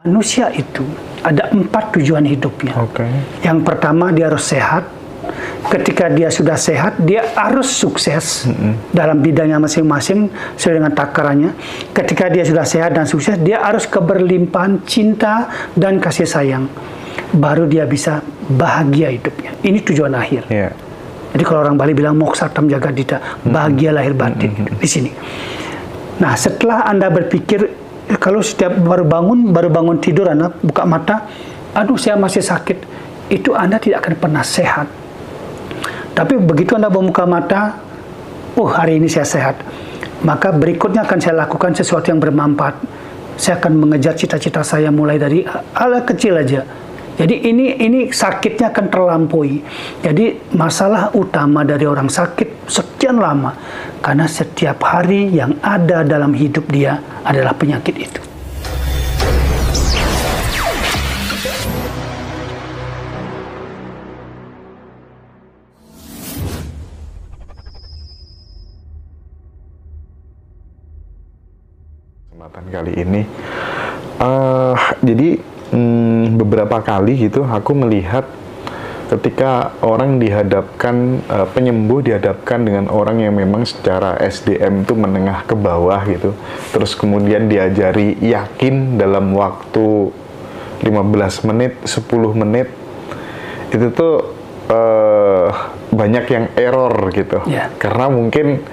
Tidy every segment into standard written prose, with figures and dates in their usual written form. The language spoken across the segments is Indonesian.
Manusia itu ada 4 tujuan hidupnya. Yang pertama, dia harus sehat. Ketika dia sudah sehat, dia harus sukses dalam bidangnya masing-masing sesuai dengan takarannya. Ketika dia sudah sehat dan sukses, dia harus keberlimpahan cinta dan kasih sayang. Baru dia bisa bahagia hidupnya. Ini tujuan akhir. Jadi kalau orang Bali bilang moksatam jagadita, bahagia lahir batin di sini. Nah, setelah Anda berpikir, kalau setiap baru bangun tidur Anda buka mata, aduh saya masih sakit, itu Anda tidak akan pernah sehat. Tapi begitu Anda membuka mata, oh hari ini saya sehat, maka berikutnya akan saya lakukan sesuatu yang bermanfaat. Saya akan mengejar cita-cita saya mulai dari hal kecil aja. Jadi ini sakitnya akan terlampaui. Jadi masalah utama dari orang sakit sekian lama, karena setiap hari yang ada dalam hidup dia adalah penyakit itu. Kesempatan kali ini, jadi beberapa kali gitu aku melihat ketika orang dihadapkan, penyembuh dihadapkan dengan orang yang memang secara SDM itu menengah ke bawah gitu, terus kemudian diajari yakin dalam waktu 15 menit, 10 menit, itu tuh banyak yang error gitu, karena mungkin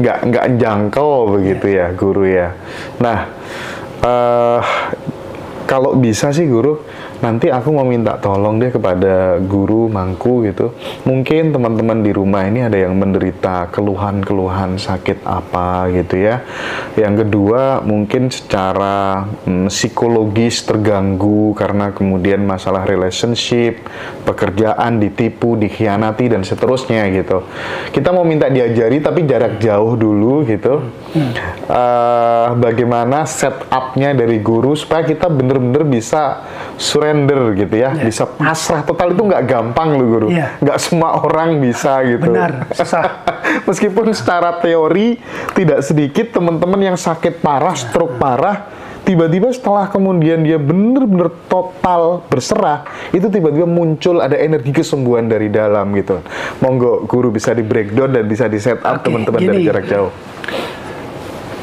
nggak jangkau begitu ya guru ya. Nah, kalau bisa sih guru, nanti aku mau minta tolong deh kepada guru Mangku gitu. Mungkin teman-teman di rumah ini ada yang menderita keluhan-keluhan sakit apa gitu ya. Yang kedua, mungkin secara psikologis terganggu karena kemudian masalah relationship, pekerjaan ditipu, dikhianati dan seterusnya gitu. Kita mau minta diajari tapi jarak jauh dulu gitu. Bagaimana setup-nya dari guru supaya kita bener-bener bisa surrender gitu ya, bisa pasrah total. Itu nggak gampang loh guru, nggak semua orang bisa gitu. Benar, susah. Meskipun secara teori tidak sedikit teman-teman yang sakit parah, stroke parah, tiba-tiba setelah kemudian dia benar-benar total berserah, itu tiba-tiba muncul ada energi kesembuhan dari dalam gitu. Monggo guru bisa di breakdown dan bisa di set up teman-teman dari jarak jauh.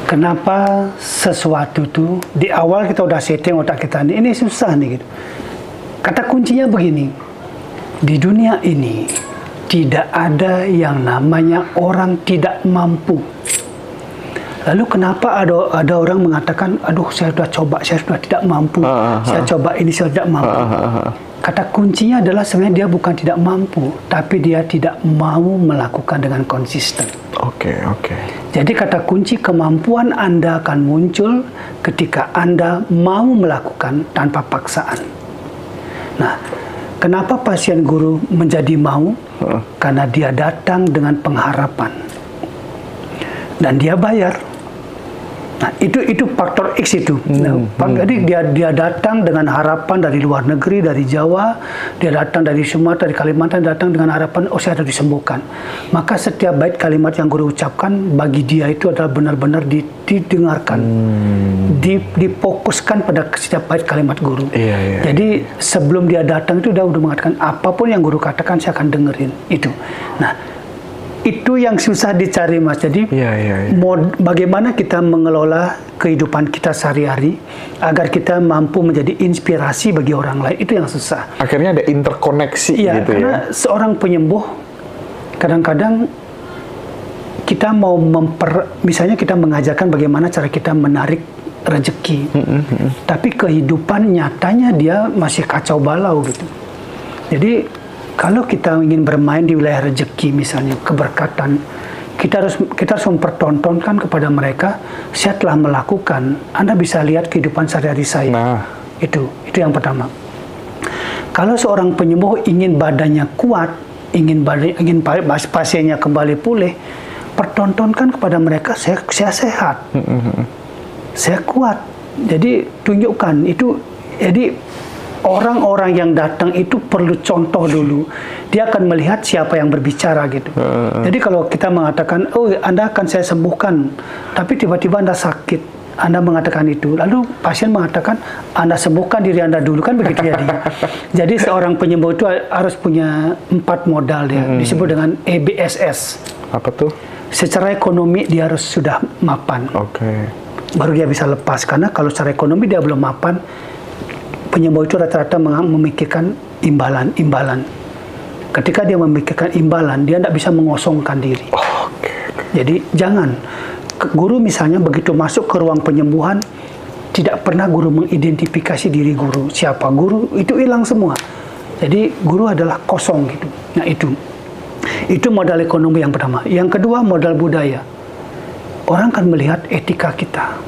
Kenapa sesuatu tuh di awal kita udah setting otak kita ini susah nih gitu. Kata kuncinya begini, di dunia ini tidak ada yang namanya orang tidak mampu. Lalu kenapa ada orang mengatakan, aduh saya sudah coba, saya sudah tidak mampu, saya coba ini, saya tidak mampu. Kata kuncinya adalah sebenarnya dia bukan tidak mampu, tapi dia tidak mau melakukan dengan konsisten. Jadi kata kunci kemampuan Anda akan muncul ketika Anda mau melakukan tanpa paksaan. Nah, kenapa pasien guru menjadi mau? Karena dia datang dengan pengharapan. Dan dia bayar. Nah, itu faktor X itu. Jadi dia datang dengan harapan dari luar negeri, dari Jawa, dia datang dari Sumatera, dari Kalimantan, datang dengan harapan, oh saya harus disembuhkan. Maka setiap bait kalimat yang guru ucapkan bagi dia itu adalah benar-benar didengarkan, difokuskan pada setiap bait kalimat guru. Jadi sebelum dia datang itu dia udah mengatakan apapun yang guru katakan saya akan dengerin itu. Nah, itu yang susah dicari Mas. Jadi bagaimana kita mengelola kehidupan kita sehari-hari agar kita mampu menjadi inspirasi bagi orang lain, itu yang susah. Akhirnya ada interkoneksi gitu karena ya. Seorang penyembuh kadang-kadang kita mau misalnya kita mengajarkan bagaimana cara kita menarik rezeki, tapi kehidupan nyatanya dia masih kacau balau gitu. Jadi kalau kita ingin bermain di wilayah rezeki misalnya, keberkatan, kita harus mempertontonkan kepada mereka, saya telah melakukan, Anda bisa lihat kehidupan sehari-hari saya. Itu yang pertama. Kalau seorang penyembuh ingin badannya kuat, ingin pasiennya kembali pulih, pertontonkan kepada mereka, saya sehat, saya kuat. Jadi tunjukkan itu. Jadi orang-orang yang datang itu perlu contoh dulu. Dia akan melihat siapa yang berbicara gitu. Jadi kalau kita mengatakan, oh Anda akan saya sembuhkan, tapi tiba-tiba Anda sakit, Anda mengatakan itu, lalu pasien mengatakan Anda sembuhkan diri Anda dulu, kan begitu ya dia. Jadi seorang penyembuh itu harus punya 4 modal dia, disebut dengan EBSS. Apa tuh? Secara ekonomi dia harus sudah mapan. Oke. Baru dia bisa lepas, karena kalau secara ekonomi dia belum mapan, penyembuh itu rata-rata memikirkan imbalan. Ketika dia memikirkan imbalan, dia tidak bisa mengosongkan diri. Jadi jangan. Guru misalnya begitu masuk ke ruang penyembuhan, tidak pernah guru mengidentifikasi diri guru. Siapa guru, itu hilang semua. Jadi guru adalah kosong gitu. Nah itu modal ekonomi yang pertama. Yang kedua, modal budaya. Orang kan melihat etika kita.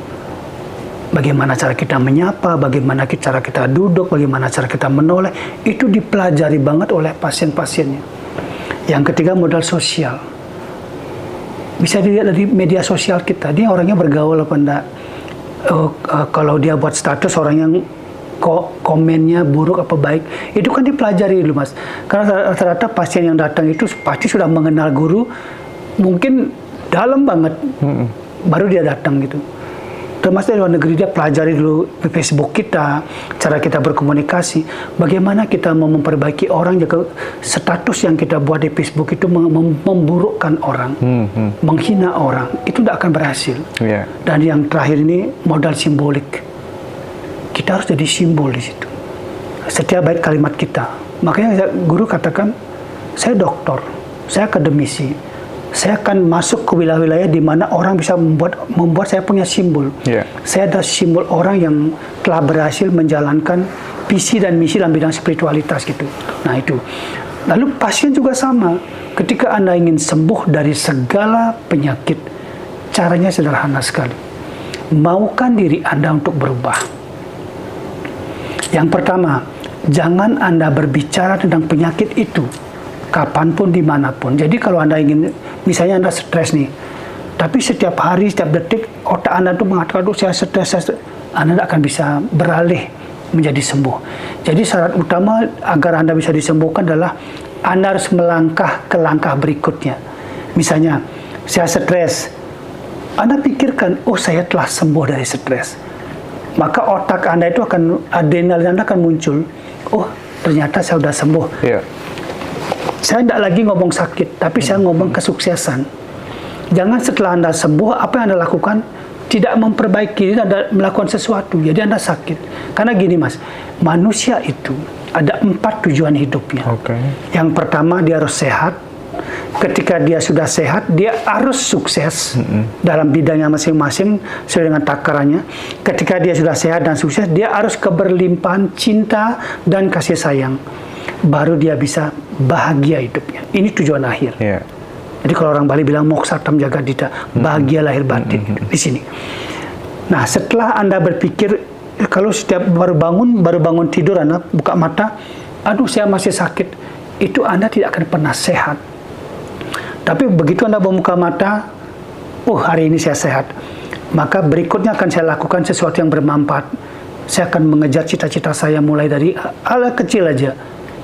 Bagaimana cara kita menyapa, bagaimana cara kita duduk, bagaimana cara kita menoleh. Itu dipelajari banget oleh pasien-pasiennya. Yang ketiga, modal sosial. Bisa dilihat dari media sosial kita, dia orangnya bergaul apa enggak. Kalau dia buat status, orang yang komennya buruk apa baik, itu kan dipelajari dulu, Mas. Karena rata-rata pasien yang datang itu pasti sudah mengenal guru, mungkin dalam banget, baru dia datang gitu. Termasuk di luar negeri, dia pelajari dulu Facebook kita, cara kita berkomunikasi, bagaimana kita mau memperbaiki orang, jika status yang kita buat di Facebook itu memburukkan orang, menghina orang, itu tidak akan berhasil. Dan yang terakhir ini modal simbolik. Kita harus jadi simbol di situ. Setiap baik kalimat kita. Makanya guru katakan, saya dokter, saya akademisi. Saya akan masuk ke wilayah-wilayah di mana orang bisa membuat saya punya simbol. Saya adalah simbol orang yang telah berhasil menjalankan visi dan misi dalam bidang spiritualitas gitu. Nah itu. Lalu pasien juga sama. Ketika Anda ingin sembuh dari segala penyakit, caranya sederhana sekali. Maukan diri Anda untuk berubah. Yang pertama, jangan Anda berbicara tentang penyakit itu kapanpun, dimanapun. Jadi kalau Anda ingin, misalnya Anda stres nih, tapi setiap hari, setiap detik, otak Anda tuh mengatakan, aduh saya stres, Anda tidak akan bisa beralih menjadi sembuh. Jadi syarat utama agar Anda bisa disembuhkan adalah Anda harus melangkah ke langkah berikutnya. Misalnya, saya stres, Anda pikirkan, oh saya telah sembuh dari stres. Maka otak Anda itu akan, adrenalin Anda akan muncul, oh ternyata saya sudah sembuh. Saya tidak lagi ngomong sakit, tapi saya ngomong kesuksesan. Jangan setelah Anda sembuh, apa yang Anda lakukan? Tidak memperbaiki, Anda melakukan sesuatu, jadi Anda sakit. Karena gini Mas, manusia itu ada 4 tujuan hidupnya. Yang pertama, dia harus sehat. Ketika dia sudah sehat, dia harus sukses dalam bidangnya masing-masing sesuai dengan takarannya. Ketika dia sudah sehat dan sukses, dia harus keberlimpahan cinta dan kasih sayang. Baru dia bisa bahagia hidupnya. Ini tujuan akhir. Jadi kalau orang Bali bilang moksatam jagadita, bahagia lahir batin di sini. Nah, setelah Anda berpikir, kalau setiap baru bangun tidur Anda buka mata, aduh saya masih sakit, itu Anda tidak akan pernah sehat. Tapi begitu Anda membuka mata, oh hari ini saya sehat, maka berikutnya akan saya lakukan sesuatu yang bermanfaat. Saya akan mengejar cita-cita saya mulai dari hal kecil aja.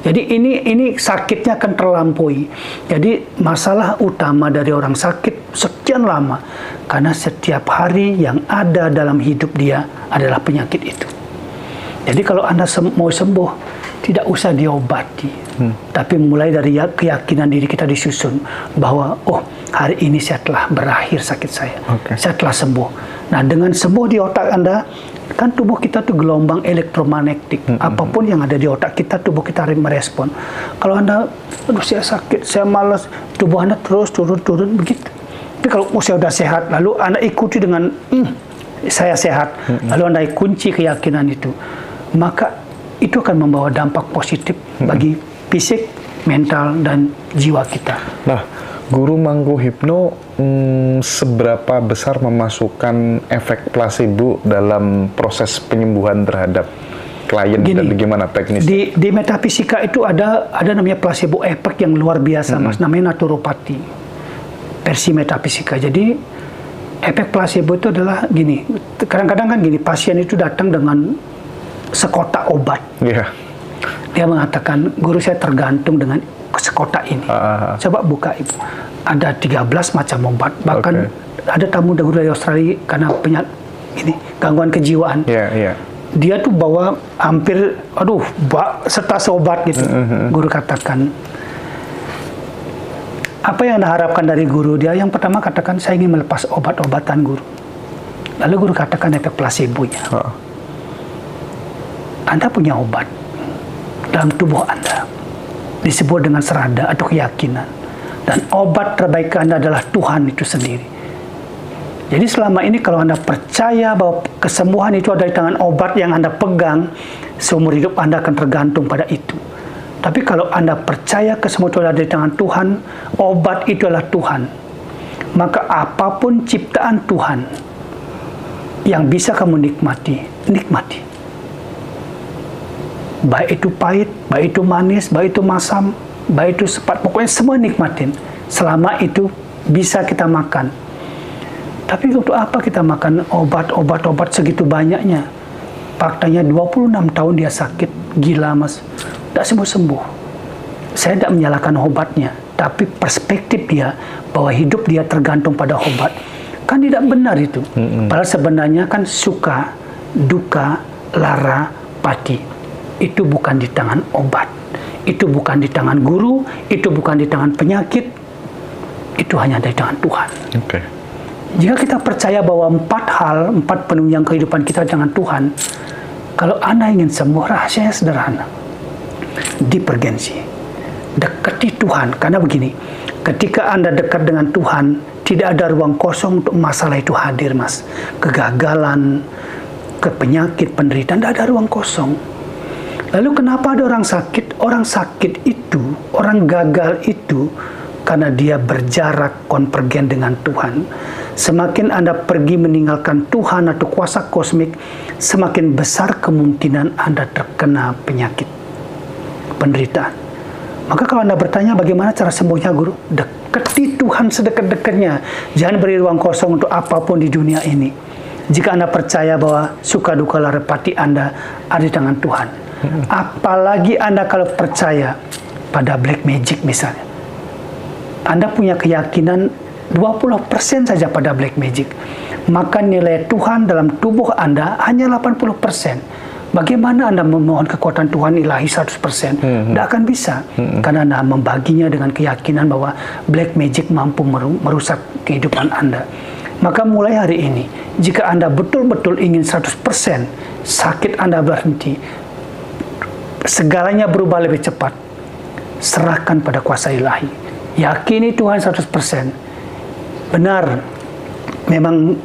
Jadi ini sakitnya akan terlampaui. Jadi masalah utama dari orang sakit sekian lama, karena setiap hari yang ada dalam hidup dia adalah penyakit itu. Jadi kalau Anda mau sembuh, tidak usah diobati. Tapi mulai dari keyakinan diri kita disusun bahwa, oh hari ini saya telah berakhir sakit saya. Saya telah sembuh. Nah dengan sembuh di otak Anda, kan tubuh kita tuh gelombang elektromagnetik. Apapun yang ada di otak kita, tubuh kita merespon. Kalau Anda, aduh saya sakit, saya malas, tubuh Anda terus turun begitu. Tapi kalau saya sudah sehat, lalu Anda ikuti dengan saya sehat, lalu Anda kunci keyakinan itu, maka itu akan membawa dampak positif bagi fisik, mental, dan jiwa kita. Nah, Guru Mangku Hipno seberapa besar memasukkan efek placebo dalam proses penyembuhan terhadap klien? Gini, dan bagaimana teknisnya? Di metafisika itu ada namanya placebo effect yang luar biasa, Mas. Namanya naturopati, versi metafisika. Jadi efek placebo itu adalah gini. Kadang-kadang kan gini, pasien itu datang dengan sekotak obat. Dia mengatakan, guru saya tergantung dengan sekotak ini. Coba buka Ibu. Ada 13 macam obat. Bahkan ada tamu dari Australia karena ini gangguan kejiwaan. Dia tuh bawa hampir, setas obat gitu. Guru katakan, apa yang Anda harapkan dari guru? Dia yang pertama katakan, saya ingin melepas obat-obatan guru. Lalu guru katakan efek placebo-nya. Anda punya obat dalam tubuh Anda, disebut dengan serada atau keyakinan. Dan obat terbaik Anda adalah Tuhan itu sendiri. Jadi selama ini kalau Anda percaya bahwa kesembuhan itu ada di tangan obat yang Anda pegang, seumur hidup Anda akan tergantung pada itu. Tapi kalau Anda percaya kesembuhan itu ada di tangan Tuhan, obat itu adalah Tuhan, maka apapun ciptaan Tuhan yang bisa kamu nikmati, nikmati. Baik itu pahit, baik itu manis, baik itu masam, baik itu sepat, pokoknya semua nikmatin. Selama itu bisa kita makan. Tapi untuk apa kita makan obat segitu banyaknya? Faktanya 26 tahun dia sakit, gila mas, tidak sembuh-sembuh. Saya tidak menyalahkan obatnya, tapi perspektif dia bahwa hidup dia tergantung pada obat, kan tidak benar itu. Padahal sebenarnya kan suka, duka, lara, pati, itu bukan di tangan obat, itu bukan di tangan guru, itu bukan di tangan penyakit, itu hanya di tangan Tuhan. Jika kita percaya bahwa 4 penunjang kehidupan kita dengan Tuhan, kalau Anda ingin sembuh, rahasianya sederhana. Dipergensi. Dekati Tuhan. Karena begini, ketika Anda dekat dengan Tuhan, tidak ada ruang kosong untuk masalah itu hadir, mas. Kegagalan, penyakit, penderitaan, tidak ada ruang kosong. Lalu kenapa ada orang sakit? Orang sakit itu, orang gagal itu, karena dia berjarak konvergen dengan Tuhan. Semakin Anda pergi meninggalkan Tuhan atau kuasa kosmik, semakin besar kemungkinan Anda terkena penyakit, penderitaan. Maka kalau Anda bertanya bagaimana cara sembuhnya guru? Dekati Tuhan sedekat-dekatnya. Jangan beri ruang kosong untuk apapun di dunia ini. Jika Anda percaya bahwa suka duka lara pati Anda ada di tangan Tuhan. Apalagi Anda kalau percaya pada black magic misalnya. Anda punya keyakinan 20% saja pada black magic, maka nilai Tuhan dalam tubuh Anda hanya 80%. Bagaimana Anda memohon kekuatan Tuhan ilahi 100%? Tidak akan bisa, karena Anda membaginya dengan keyakinan bahwa black magic mampu merusak kehidupan Anda. Maka mulai hari ini, jika Anda betul-betul ingin 100% sakit Anda berhenti, segalanya berubah lebih cepat, serahkan pada kuasa ilahi. Yakini Tuhan 100%. Benar, memang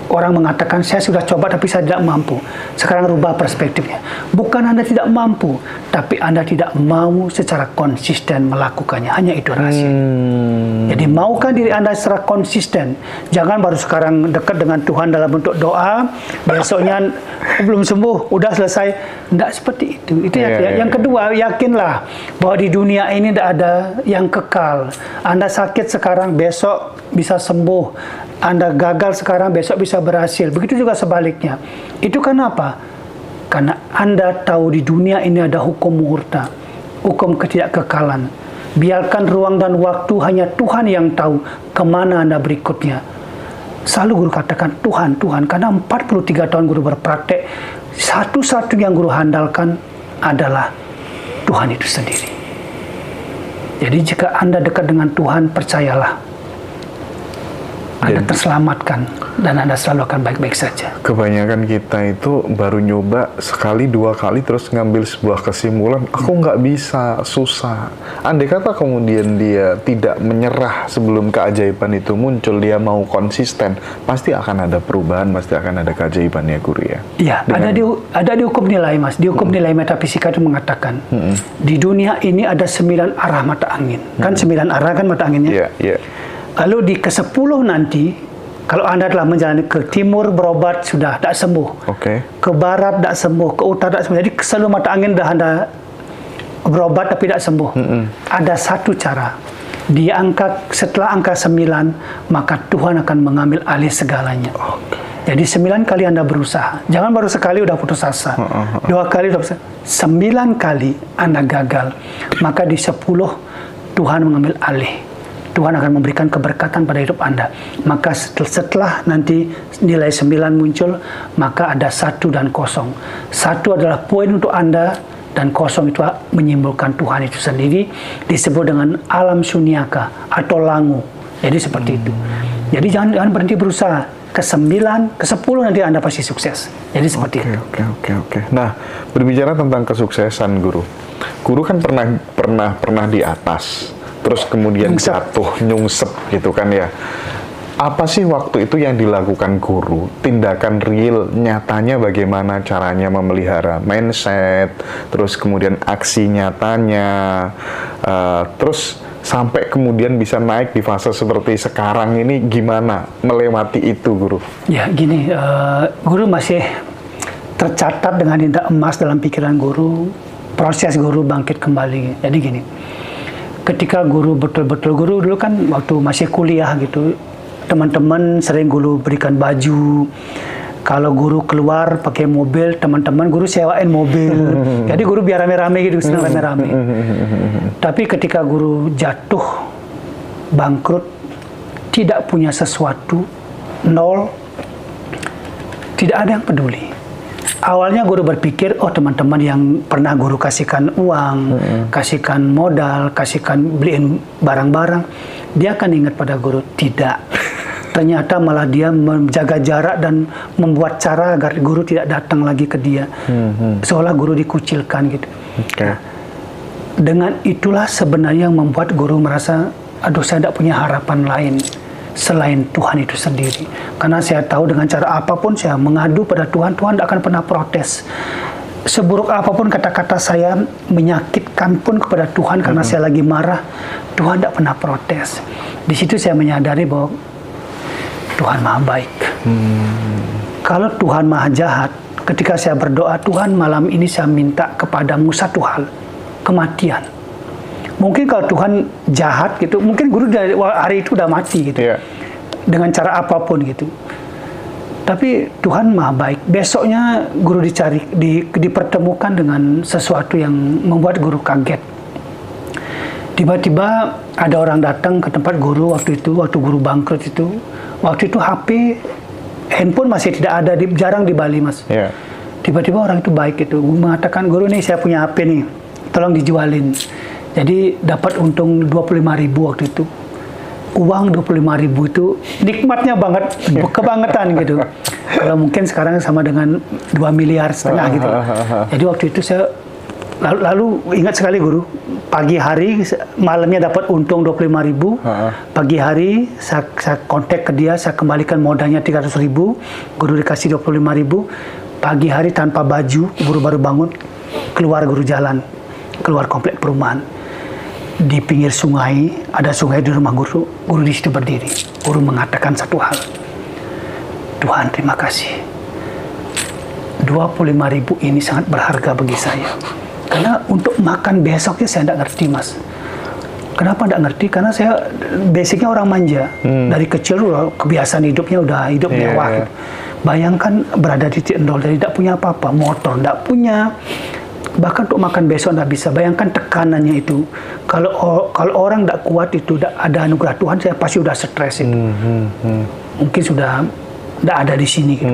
orang mengatakan saya sudah coba tapi saya tidak mampu. Sekarang rubah perspektifnya. Bukan Anda tidak mampu, tapi Anda tidak mau secara konsisten melakukannya. Hanya itu rahasia. Jadi maukah diri Anda secara konsisten? Jangan baru sekarang dekat dengan Tuhan dalam bentuk doa, besoknya belum sembuh, udah selesai. Tidak seperti itu. Itu yang kedua, yakinlah bahwa di dunia ini tidak ada yang kekal. Anda sakit sekarang, besok bisa sembuh. Anda gagal sekarang, besok bisa berhasil. Begitu juga sebaliknya. Itu karena apa? Karena Anda tahu di dunia ini ada hukum muhurta, hukum ketidakkekalan. Biarkan ruang dan waktu, hanya Tuhan yang tahu kemana Anda berikutnya. Selalu guru katakan Tuhan, Tuhan. Karena 43 tahun guru berpraktek, satu-satu yang guru handalkan adalah Tuhan itu sendiri. Jadi jika Anda dekat dengan Tuhan, percayalah, Anda terselamatkan dan Anda selalu akan baik-baik saja. Kebanyakan kita itu baru nyoba sekali, 2 kali terus ngambil sebuah kesimpulan, aku nggak bisa, susah. Andai kata kemudian dia tidak menyerah sebelum keajaiban itu muncul, dia mau konsisten, pasti akan ada perubahan, pasti akan ada keajaiban ya guru ya. Iya, ada di hukum nilai mas. Di hukum nilai metafisika itu mengatakan di dunia ini ada 9 arah mata angin. Kan 9 arah kan mata anginnya. Iya. Lalu di ke-10 nanti, kalau Anda telah menjalani ke timur berobat sudah tak sembuh, ke barat tak sembuh, ke utara tak sembuh. Jadi seluruh mata angin dah Anda berobat tapi tak sembuh. Ada satu cara, setelah angka 9, maka Tuhan akan mengambil alih segalanya. Jadi 9 kali Anda berusaha, jangan baru sekali udah putus asa, 2 kali udah putus asa. 9 kali Anda gagal, maka di 10 Tuhan mengambil alih. Tuhan akan memberikan keberkatan pada hidup Anda. Maka setelah nanti nilai 9 muncul, maka ada 1 dan 0. 1 adalah poin untuk Anda, dan 0 itu menyimbolkan Tuhan itu sendiri, disebut dengan alam sunyaka atau langu. Jadi seperti itu. Jadi jangan berhenti berusaha. Ke-9, ke-10 nanti Anda pasti sukses. Jadi seperti itu. Oke. Nah, berbicara tentang kesuksesan, Guru. Guru kan pernah di atas, terus kemudian jatuh, nyungsep gitu kan ya. Apa sih waktu itu yang dilakukan Guru? Tindakan real, nyatanya bagaimana caranya memelihara mindset, terus kemudian aksi nyatanya, terus sampai kemudian bisa naik di fase seperti sekarang ini, gimana melewati itu, Guru? Ya, gini, Guru masih tercatat dengan tinta emas dalam pikiran Guru, proses Guru bangkit kembali. Jadi gini, ketika Guru betul-betul, Guru dulu kan waktu masih kuliah gitu, teman-teman sering Guru berikan baju. Kalau Guru keluar pakai mobil, teman-teman Guru sewain mobil. Jadi Guru biar rame-rame gitu, senang rame-rame. Tapi ketika Guru jatuh, bangkrut, tidak punya sesuatu, nol, tidak ada yang peduli. Awalnya Guru berpikir, oh teman-teman yang pernah Guru kasihkan uang, kasihkan modal, kasihkan beliin barang-barang, dia akan ingat pada Guru. Tidak. Ternyata malah dia menjaga jarak dan membuat cara agar Guru tidak datang lagi ke dia. Seolah Guru dikucilkan gitu. Nah, dengan itulah sebenarnya yang membuat Guru merasa, aduh saya tidak punya harapan lain selain Tuhan itu sendiri. Karena saya tahu dengan cara apapun saya mengadu pada Tuhan, Tuhan tidak akan pernah protes. Seburuk apapun kata-kata saya menyakitkan pun kepada Tuhan karena saya lagi marah, Tuhan tidak pernah protes. Di situ saya menyadari bahwa Tuhan maha baik. Kalau Tuhan maha jahat, ketika saya berdoa, Tuhan malam ini saya minta kepadamu satu hal, kematian. Mungkin kalau Tuhan jahat gitu, mungkin Guru dari hari itu udah mati gitu, dengan cara apapun gitu. Tapi Tuhan maha baik. Besoknya Guru dipertemukan dengan sesuatu yang membuat Guru kaget. Tiba-tiba ada orang datang ke tempat Guru waktu itu, waktu Guru bangkrut itu. Waktu itu HP, handphone masih tidak ada, jarang di Bali, Mas. Tiba-tiba orang itu baik itu, mengatakan, Guru nih saya punya HP nih, tolong dijualin. Jadi dapat untung 25.000 waktu itu. Uang 25.000 itu nikmatnya banget, kebangetan gitu. Kalau mungkin sekarang sama dengan 2,5 miliar gitu. Jadi waktu itu saya lalu ingat sekali Guru, pagi hari malamnya dapat untung 25.000. Pagi hari saya kontak ke dia, saya kembalikan modalnya 300.000. Guru dikasih 25.000. Pagi hari tanpa baju, Guru baru bangun, keluar Guru jalan, keluar komplek perumahan. Di pinggir sungai, ada sungai di rumah Guru. Guru di situ berdiri. Guru mengatakan satu hal, Tuhan terima kasih. 25.000 ini sangat berharga bagi saya. Karena untuk makan besoknya saya tidak ngerti, Mas. Kenapa tidak ngerti? Karena saya basicnya orang manja. Dari kecil kebiasaan hidupnya udah hidup mewah. Gitu. Bayangkan berada di titik nol, jadi tidak punya apa-apa. Motor tidak punya. Bahkan untuk makan besok tidak bisa. Bayangkan tekanannya itu. Kalau orang tidak kuat itu, tidak ada anugerah Tuhan, saya pasti sudah stres itu. Mungkin sudah tidak ada di sini. Gitu.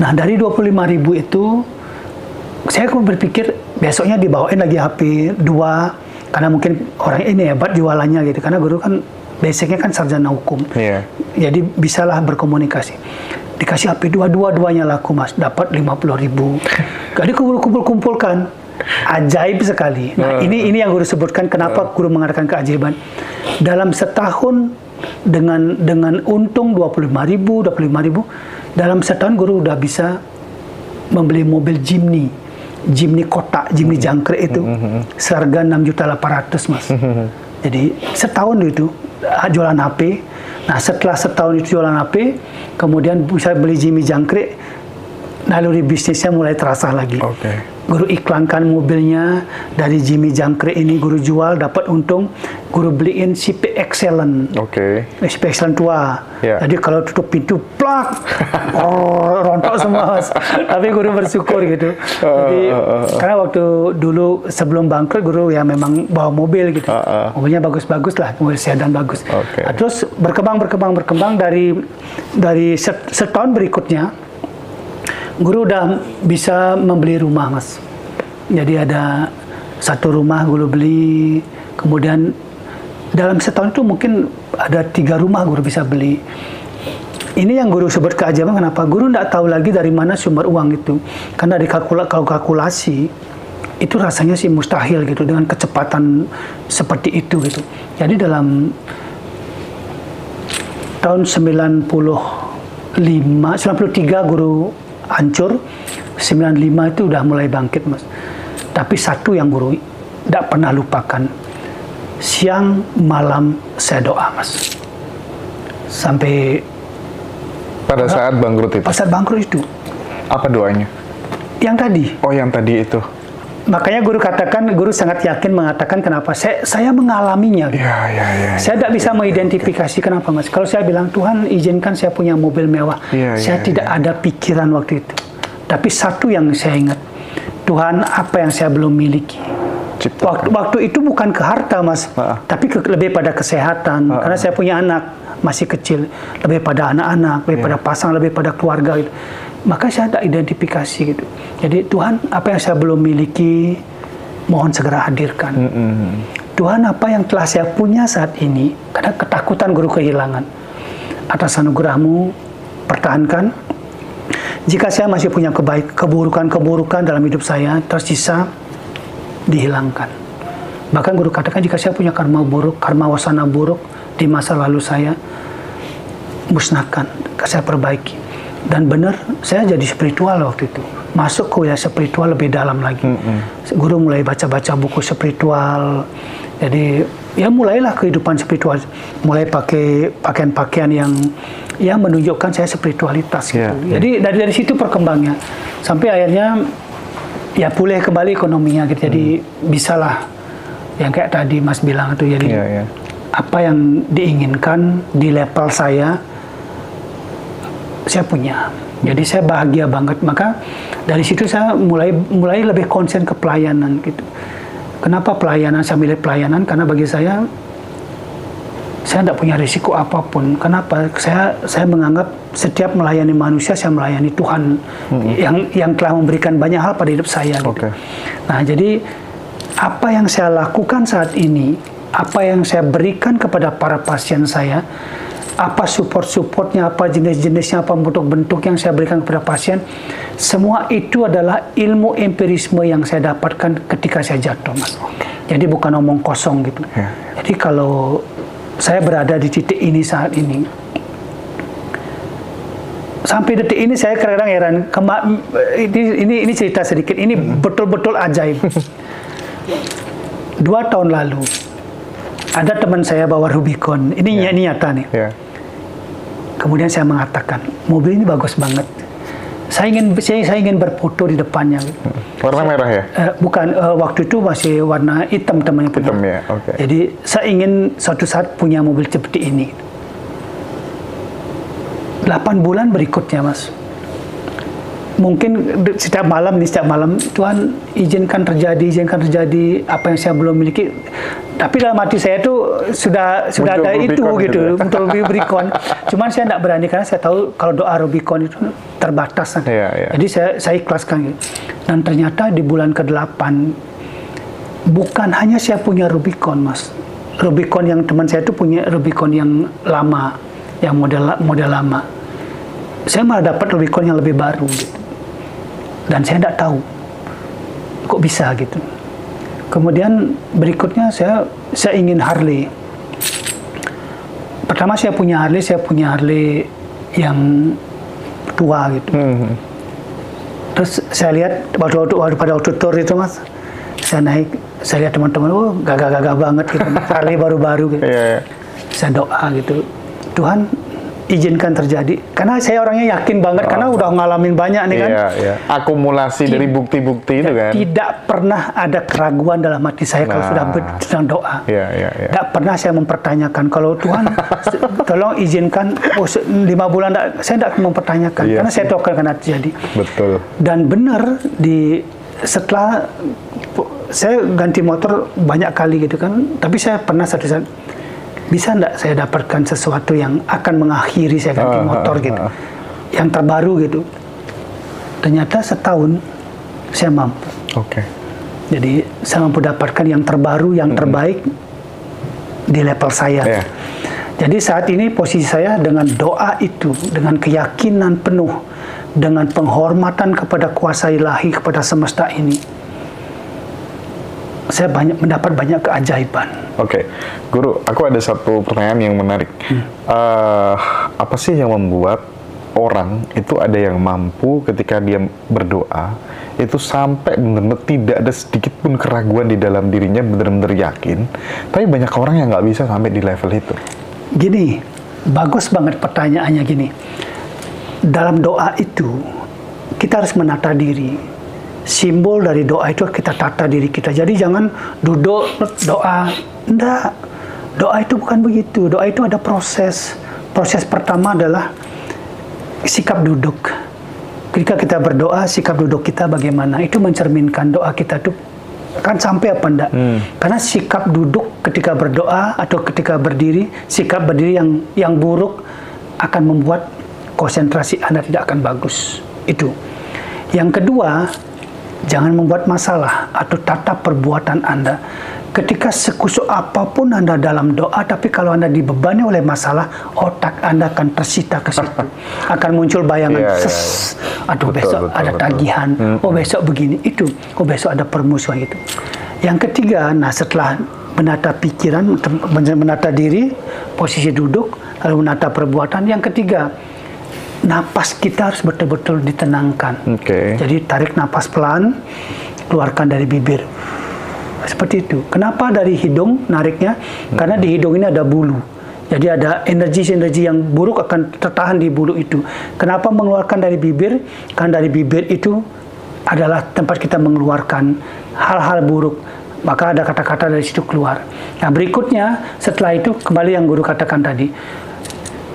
Nah dari 25.000 itu, saya berpikir besoknya dibawain lagi HP 2, karena mungkin orang ini hebat jualannya gitu. Karena Guru kan basicnya kan sarjana hukum, jadi bisalah berkomunikasi. Dikasih HP 2, dua-duanya laku, Mas, dapat 50.000. Jadi Guru kumpulkan, ajaib sekali. Nah ini yang Guru sebutkan kenapa Guru mengatakan keajaiban. Dalam setahun dengan untung 25.000, dalam setahun Guru udah bisa membeli mobil Jimny kotak, Jimny jangkrik itu, seharga 6.800.000, Mas. Jadi setahun itu jualan HP. Nah setelah setahun itu jualan HP, kemudian bisa beli Jimny jangkrik, naluri bisnisnya mulai terasa lagi. Oke. Guru iklankan mobilnya dari Jimmy Jangkrik ini, guru jual dapat untung, guru beliin CP Excellent. Oke. CP Excellent tua. Ya. Jadi kalau tutup pintu, plak, rontok semua, Mas. Tapi guru bersyukur gitu. Jadi karena waktu dulu sebelum bangkrut, guru ya memang bawa mobil gitu. Mobilnya bagus-bagus lah, mobil sedan bagus. Oke. Nah, terus berkembang dari setahun berikutnya. Guru udah bisa membeli rumah, Mas. Jadi ada satu rumah guru beli, kemudian dalam setahun itu mungkin ada 3 rumah guru bisa beli. Ini yang guru sebut keajaiban. Kenapa? Guru tidak tahu lagi dari mana sumber uang itu. Karena kalau kalkulasi itu rasanya sih mustahil gitu dengan kecepatan seperti itu gitu. Jadi dalam tahun 93 guru hancur, 95 itu udah mulai bangkit, Mas. Tapi satu yang guru tidak pernah lupakan, siang malam saya doa, Mas. Sampai pada saat bangkrut itu. Pada saat bangkrut itu. Apa doanya? Yang tadi. Oh, yang tadi itu. Makanya guru katakan, guru sangat yakin mengatakan kenapa saya mengalaminya. Ya. Saya tidak bisa mengidentifikasi kenapa, Mas. Kalau saya bilang Tuhan izinkan saya punya mobil mewah, saya tidak ada pikiran waktu itu. Tapi satu yang saya ingat, Tuhan apa yang saya belum miliki. Waktu itu bukan ke harta, Mas, tapi lebih pada kesehatan. Karena saya punya anak masih kecil, lebih pada anak-anak, lebih pada pasangan, lebih pada keluarga gitu. Maka saya ada identifikasi gitu. Jadi Tuhan apa yang saya belum miliki, mohon segera hadirkan. Tuhan apa yang telah saya punya saat ini, karena ketakutan guru kehilangan. Atas anugerah-Mu pertahankan. Jika saya masih punya keburukan dalam hidup saya, tersisa dihilangkan. Bahkan guru katakan jika saya punya karma buruk, karma wasana buruk di masa lalu saya, musnahkan, saya perbaiki. Dan benar, saya jadi spiritual waktu itu. Masuk ke wilayah spiritual lebih dalam lagi. Guru mulai baca-baca buku spiritual. Jadi, ya mulailah kehidupan spiritual. Mulai pakai pakaian-pakaian yang menunjukkan saya spiritualitas gitu. Jadi, dari situ perkembangnya. Sampai akhirnya, ya pulih kembali ekonominya gitu. Jadi, bisalah yang kayak tadi Mas bilang itu. Jadi, apa yang diinginkan di level saya punya. Jadi saya bahagia banget. Maka dari situ saya mulai lebih konsen ke pelayanan gitu. Kenapa pelayanan? Saya milih pelayanan karena bagi saya tidak punya risiko apapun. Kenapa? Saya menganggap setiap melayani manusia saya melayani Tuhan yang telah memberikan banyak hal pada hidup saya gitu. Nah, jadi apa yang saya lakukan saat ini, apa yang saya berikan kepada para pasien saya, apa support-supportnya, apa jenis-jenisnya, apa bentuk-bentuk yang saya berikan kepada pasien, semua itu adalah ilmu empirisme yang saya dapatkan ketika saya jatuh, Mas. Jadi bukan omong kosong gitu. Jadi kalau saya berada di titik ini saat ini, sampai detik ini saya kadang-kadang heran. Ini cerita sedikit, ini betul-betul ajaib. 2 tahun lalu, ada teman saya bawa Rubicon. Ini nyata nih. Kemudian saya mengatakan, mobil ini bagus banget. Saya ingin berfoto di depannya. Warna merah ya? Bukan, waktu itu masih warna hitam temannya punya. Hitam ya, Jadi saya ingin suatu saat punya mobil seperti ini. 8 bulan berikutnya, Mas. Mungkin setiap malam Tuhan izinkan terjadi apa yang saya belum miliki. Tapi dalam hati saya itu sudah ada itu gitu, untuk Rubicon. Cuman saya tidak berani karena saya tahu kalau doa Rubicon itu terbatas. Jadi saya ikhlaskan gitu. Dan ternyata di bulan ke-8 bukan hanya saya punya Rubicon, Mas. Rubicon yang teman saya itu punya Rubicon yang lama, yang model lama. Saya malah dapat Rubicon yang lebih baru gitu. Dan saya tidak tahu kok bisa gitu. Kemudian berikutnya saya ingin Harley. Pertama saya punya Harley yang tua gitu. Terus saya lihat pada waktu tour itu, Mas, saya naik, saya lihat teman-teman, gagah-gagah banget gitu, Harley baru-baru gitu. Saya doa gitu, Tuhan izinkan terjadi. Karena saya orangnya yakin banget, karena udah ngalamin banyak nih kan. Iya. Akumulasi dari bukti-bukti itu kan. Tidak pernah ada keraguan dalam hati saya kalau sudah sedang doa. Iya. Tidak pernah saya mempertanyakan, kalau Tuhan tolong izinkan 5 bulan, saya tidak mempertanyakan. Karena saya tahu akan terjadi. Betul. Dan benar, setelah saya ganti motor banyak kali gitu kan, tapi saya pernah satu saat, bisa enggak saya dapatkan sesuatu yang akan mengakhiri saya ganti motor gitu, yang terbaru gitu. Ternyata setahun saya mampu. Oke. Jadi saya mampu dapatkan yang terbaru, yang terbaik di level saya. Jadi saat ini posisi saya dengan doa itu, dengan keyakinan penuh, dengan penghormatan kepada kuasa ilahi, kepada semesta ini, saya mendapat banyak keajaiban. Oke, Guru, aku ada satu pertanyaan yang menarik. Apa sih yang membuat orang itu ada yang mampu ketika dia berdoa itu sampai benar-benar tidak ada sedikit pun keraguan di dalam dirinya, benar-benar yakin, tapi banyak orang yang nggak bisa sampai di level itu? Gini, bagus banget pertanyaannya gini. Dalam doa itu kita harus menata diri. Simbol dari doa itu kita tata diri kita. Jadi jangan duduk doa. Enggak. Doa itu bukan begitu. Doa itu ada proses. Proses pertama adalah sikap duduk. Ketika kita berdoa, sikap duduk kita bagaimana? Itu mencerminkan doa kita itu akan sampai apa enggak. Karena sikap duduk ketika berdoa atau ketika berdiri, sikap berdiri yang buruk akan membuat konsentrasi Anda tidak akan bagus. Itu. Yang kedua, jangan membuat masalah atau tata perbuatan Anda. Ketika sekusuk apapun Anda dalam doa, tapi kalau Anda dibebani oleh masalah, otak Anda akan tersita ke situ. Akan muncul bayangan, aduh besok ada tagihan, oh besok begini, itu, oh besok ada permusuhan itu. Yang ketiga, nah setelah menata pikiran, menata diri, posisi duduk, lalu menata perbuatan, yang ketiga, napas kita harus betul-betul ditenangkan. Jadi tarik napas pelan, keluarkan dari bibir. Seperti itu. Kenapa dari hidung nariknya? Karena di hidung ini ada bulu. Jadi ada energi-energi yang buruk akan tertahan di bulu itu. Kenapa mengeluarkan dari bibir? Karena dari bibir itu adalah tempat kita mengeluarkan hal-hal buruk. Maka ada kata-kata dari situ keluar. Nah berikutnya, setelah itu kembali yang Guru katakan tadi.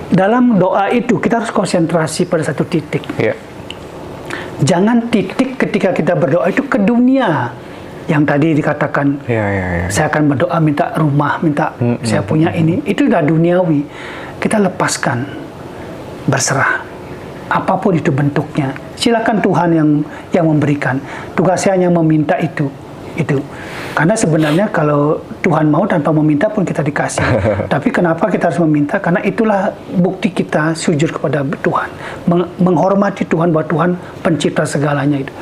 Dalam doa itu kita harus konsentrasi pada satu titik. Jangan titik ketika kita berdoa itu ke dunia. Yang tadi dikatakan, saya akan berdoa minta rumah, minta saya punya ini. Itu sudah duniawi. Kita lepaskan, berserah. Apapun itu bentuknya. Silakan Tuhan yang memberikan. Tugas saya hanya meminta itu. Karena sebenarnya kalau Tuhan mau tanpa meminta pun kita dikasih. Tapi kenapa kita harus meminta? Karena itulah bukti kita sujud kepada Tuhan, menghormati Tuhan, bahwa Tuhan pencipta segalanya itu.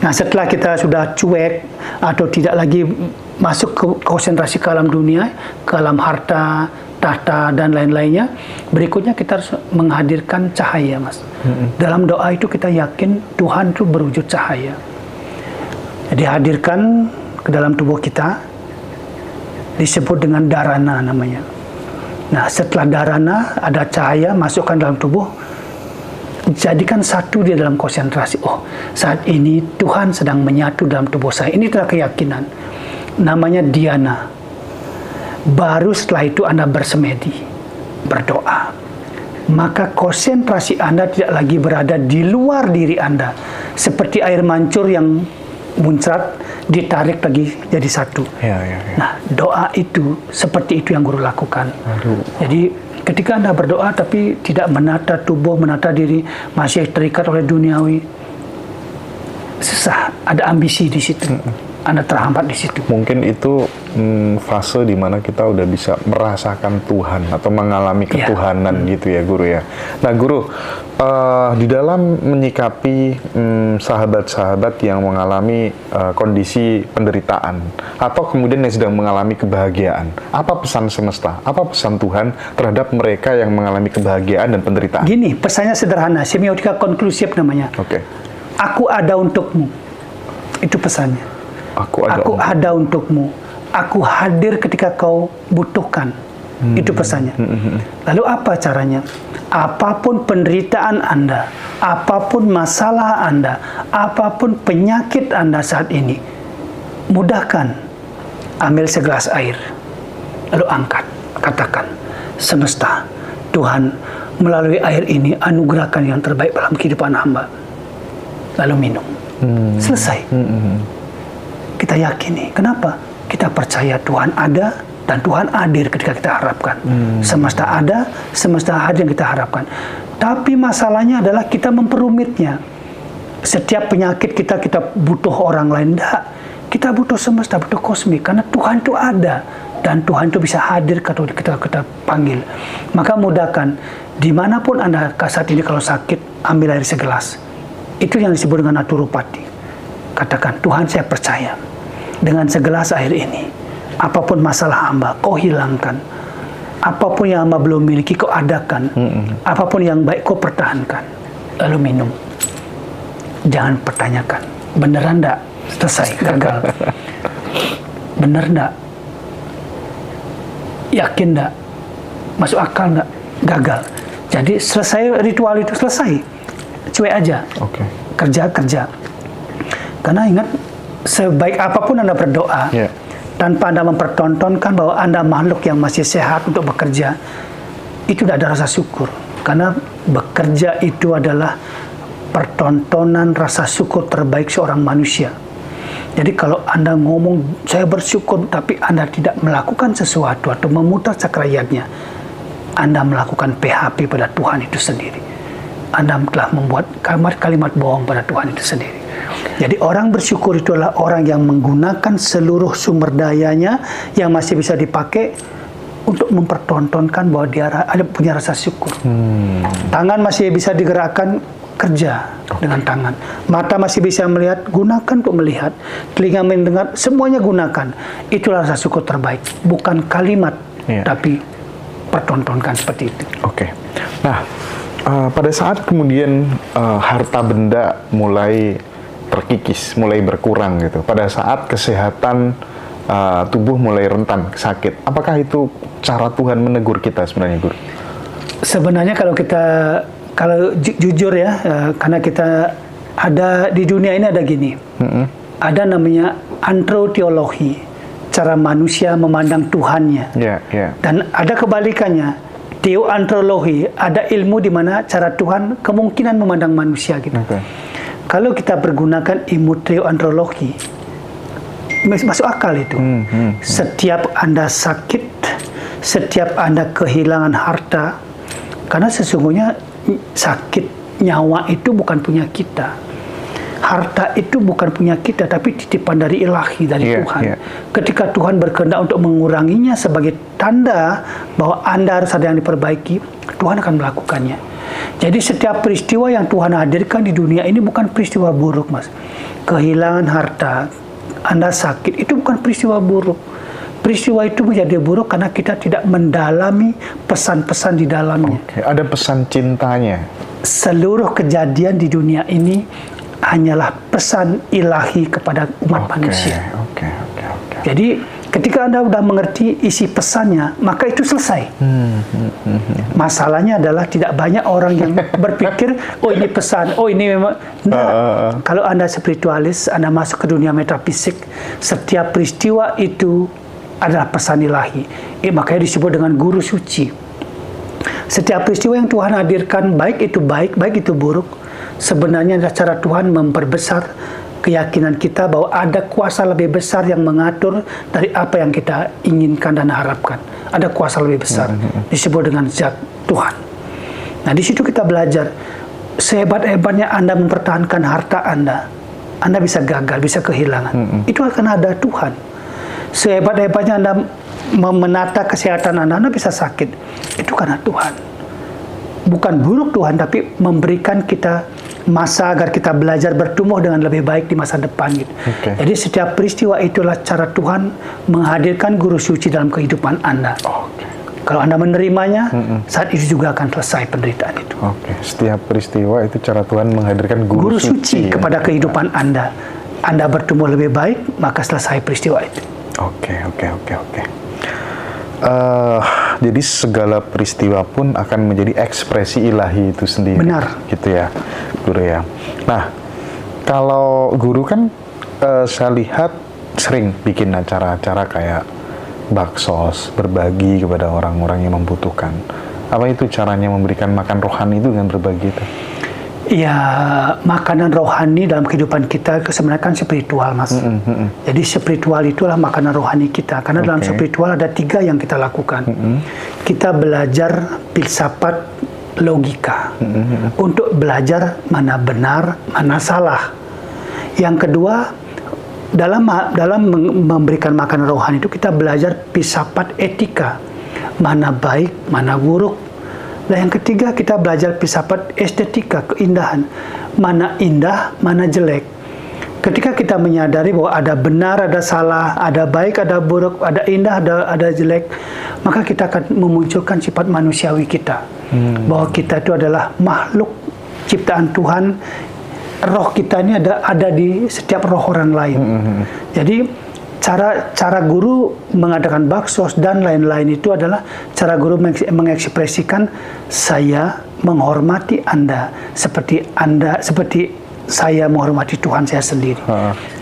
Nah setelah kita sudah cuek atau tidak lagi masuk ke konsentrasi ke alam dunia, ke alam harta, tahta dan lain-lainnya, berikutnya kita harus menghadirkan cahaya, Mas. Dalam doa itu kita yakin Tuhan itu berwujud cahaya. Jadi hadirkan ke dalam tubuh kita, disebut dengan dharana namanya. Nah setelah dharana ada cahaya masukkan dalam tubuh, jadikan satu di dalam konsentrasi. Oh saat ini Tuhan sedang menyatu dalam tubuh saya. Ini adalah keyakinan. Namanya dhyana. Baru setelah itu Anda bersemedi, berdoa. Maka konsentrasi Anda tidak lagi berada di luar diri Anda. Seperti air mancur yang muncrat, ditarik lagi jadi satu. Nah, doa itu seperti itu yang Guru lakukan. Jadi ketika Anda berdoa tapi tidak menata tubuh, menata diri, masih terikat oleh duniawi, susah. Ada ambisi di situ. Anda terhambat di situ. Mungkin itu fase di mana kita udah bisa merasakan Tuhan atau mengalami ketuhanan gitu ya Guru ya. Nah Guru, di dalam menyikapi sahabat-sahabat yang mengalami kondisi penderitaan atau kemudian yang sedang mengalami kebahagiaan, apa pesan semesta, apa pesan Tuhan terhadap mereka yang mengalami kebahagiaan dan penderitaan? Gini, pesannya sederhana, semiotika konklusif namanya. Aku ada untukmu. Itu pesannya. Aku ada untukmu. Aku hadir ketika kau butuhkan. Itu pesannya. Lalu apa caranya? Apapun penderitaan Anda, apapun masalah Anda, apapun penyakit Anda saat ini, mudahkan. Ambil segelas air, lalu angkat. Katakan, semesta, Tuhan melalui air ini anugerahkan yang terbaik dalam kehidupan hamba. Lalu minum. Selesai. Kita yakini. Kenapa? Kita percaya Tuhan ada dan Tuhan hadir ketika kita harapkan. Semesta ada, semesta hadir yang kita harapkan. Tapi masalahnya adalah kita memperumitnya. Setiap penyakit kita butuh orang lain. Tidak. Kita butuh semesta, butuh kosmik. Karena Tuhan itu ada. Dan Tuhan itu bisa hadir kalau kita panggil. Maka mudahkan. Dimanapun Anda saat ini kalau sakit, ambil air segelas. Itu yang disebut dengan naturopati. Katakan, Tuhan saya percaya. Dengan segelas air ini, apapun masalah hamba, kau hilangkan. Apapun yang hamba belum miliki, kau adakan. Apapun yang baik, kau pertahankan. Lalu minum. Jangan pertanyakan. Beneran enggak? Selesai, gagal. Bener enggak? Yakin enggak? Masuk akal enggak? Gagal. Jadi selesai ritual itu, selesai. Cuek aja. Kerja. Karena ingat, sebaik apapun Anda berdoa, tanpa Anda mempertontonkan bahwa Anda makhluk yang masih sehat untuk bekerja, itu tidak ada rasa syukur. Karena bekerja itu adalah pertontonan rasa syukur terbaik seorang manusia. Jadi kalau Anda ngomong, saya bersyukur, tapi Anda tidak melakukan sesuatu atau memutar cakrayatnya, Anda melakukan PHP pada Tuhan itu sendiri. Anda telah membuat kalimat bohong pada Tuhan itu sendiri. Jadi orang bersyukur itu adalah orang yang menggunakan seluruh sumber dayanya yang masih bisa dipakai untuk mempertontonkan bahwa dia ada punya rasa syukur. Tangan masih bisa digerakkan, kerja dengan tangan. Mata masih bisa melihat, gunakan untuk melihat. Telinga mendengar, semuanya gunakan. Itulah rasa syukur terbaik. Bukan kalimat, tapi pertontonkan seperti itu. Nah, pada saat kemudian harta benda mulai terkikis, mulai berkurang gitu. Pada saat kesehatan tubuh mulai rentan sakit. Apakah itu cara Tuhan menegur kita sebenarnya, Guru? Sebenarnya kalau jujur ya, karena kita ada di dunia ini ada gini. Ada namanya antroteologi, cara manusia memandang Tuhannya. Dan ada kebalikannya. Teoantrologi, ada ilmu di mana cara Tuhan kemungkinan memandang manusia gitu. Kalau kita pergunakan ilmu teoantrologi, masuk akal itu. Setiap Anda sakit, setiap Anda kehilangan harta, karena sesungguhnya sakit nyawa itu bukan punya kita. Harta itu bukan punya kita, tapi titipan dari ilahi, dari Tuhan. Ketika Tuhan berkehendak untuk menguranginya sebagai tanda bahwa Anda harus ada yang diperbaiki, Tuhan akan melakukannya. Jadi setiap peristiwa yang Tuhan hadirkan di dunia ini bukan peristiwa buruk, Mas. Kehilangan harta, Anda sakit, itu bukan peristiwa buruk. Peristiwa itu menjadi buruk karena kita tidak mendalami pesan-pesan di dalamnya. Ada pesan cintanya. Seluruh kejadian di dunia ini hanyalah pesan ilahi kepada umat manusia. Jadi ketika Anda sudah mengerti isi pesannya, maka itu selesai. Masalahnya adalah tidak banyak orang yang berpikir, oh ini pesan, oh ini memang. Kalau Anda spiritualis, Anda masuk ke dunia metafisik, setiap peristiwa itu adalah pesan ilahi. Makanya disebut dengan guru suci. Setiap peristiwa yang Tuhan hadirkan, baik itu baik, baik itu buruk, sebenarnya adalah cara Tuhan memperbesar keyakinan kita bahwa ada kuasa lebih besar yang mengatur dari apa yang kita inginkan dan harapkan. Ada kuasa lebih besar, disebut dengan zat Tuhan. Nah, di situ kita belajar, sehebat-hebatnya Anda mempertahankan harta Anda bisa gagal, bisa kehilangan. Itu akan ada Tuhan. Sehebat-hebatnya Anda menata kesehatan Anda bisa sakit. Itu karena Tuhan. Bukan buruk Tuhan, tapi memberikan kita masa agar kita belajar bertumbuh dengan lebih baik di masa depan gitu. Jadi setiap peristiwa itulah cara Tuhan menghadirkan guru suci dalam kehidupan Anda. Kalau Anda menerimanya, saat itu juga akan selesai penderitaan itu. Setiap peristiwa itu cara Tuhan menghadirkan guru suci kepada kehidupan Anda. Anda bertumbuh lebih baik, maka selesai peristiwa itu. Jadi segala peristiwa pun akan menjadi ekspresi ilahi itu sendiri. Benar. Gitu ya, Guru ya. Nah, kalau Guru kan saya lihat sering bikin acara-acara kayak baksos, berbagi kepada orang-orang yang membutuhkan. Apa itu caranya memberikan makan rohani itu dengan berbagi itu? Ya, makanan rohani dalam kehidupan kita sebenarnya kan spiritual, Mas. Jadi spiritual itulah makanan rohani kita. Karena dalam spiritual ada 3 yang kita lakukan. Kita belajar filsafat logika untuk belajar mana benar, mana salah. Yang kedua, dalam memberikan makanan rohani itu kita belajar filsafat etika, mana baik, mana buruk. Dan yang ketiga, kita belajar filsafat estetika, keindahan, mana indah, mana jelek. Ketika kita menyadari bahwa ada benar, ada salah, ada baik, ada buruk, ada indah, ada jelek, maka kita akan memunculkan sifat manusiawi kita. Bahwa kita itu adalah makhluk ciptaan Tuhan. Roh kita ini ada di setiap roh orang lain. Jadi cara Guru mengadakan baksos dan lain-lain itu adalah cara Guru mengekspresikan saya menghormati Anda seperti saya menghormati Tuhan saya sendiri.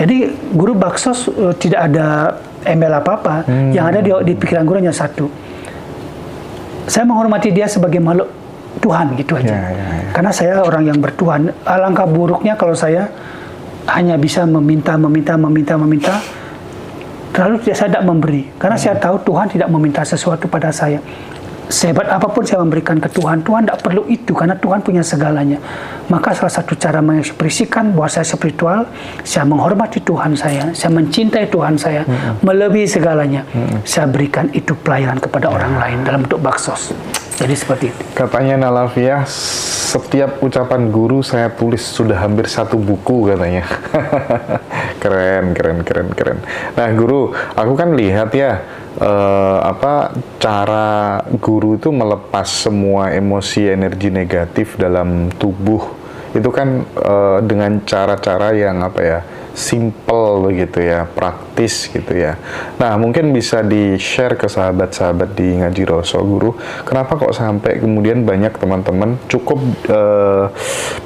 Jadi Guru baksos tidak ada embel apa-apa. Yang ada di pikiran Guru hanya satu. Saya menghormati dia sebagai makhluk Tuhan, gitu aja. Karena saya orang yang bertuhan. Alangkah buruknya kalau saya hanya bisa meminta, lalu saya tidak memberi. Karena saya tahu Tuhan tidak meminta sesuatu pada saya. Sehebat apapun saya memberikan ke Tuhan, Tuhan tidak perlu itu, karena Tuhan punya segalanya. Maka salah satu cara mengekspresikan bahwa saya spiritual, saya menghormati Tuhan saya mencintai Tuhan saya, melebihi segalanya. Saya berikan itu pelayanan kepada orang lain dalam bentuk baksos. Jadi seperti itu. Katanya Nalafiah, setiap ucapan Guru saya tulis sudah hampir 1 buku katanya. Keren. Nah Guru, aku kan lihat ya, cara Guru itu melepas semua emosi energi negatif dalam tubuh itu kan dengan cara-cara yang simple begitu ya, praktis gitu ya. Nah mungkin bisa di-share ke sahabat-sahabat di Ngaji Roso, Guru, kenapa kok sampai kemudian banyak teman-teman cukup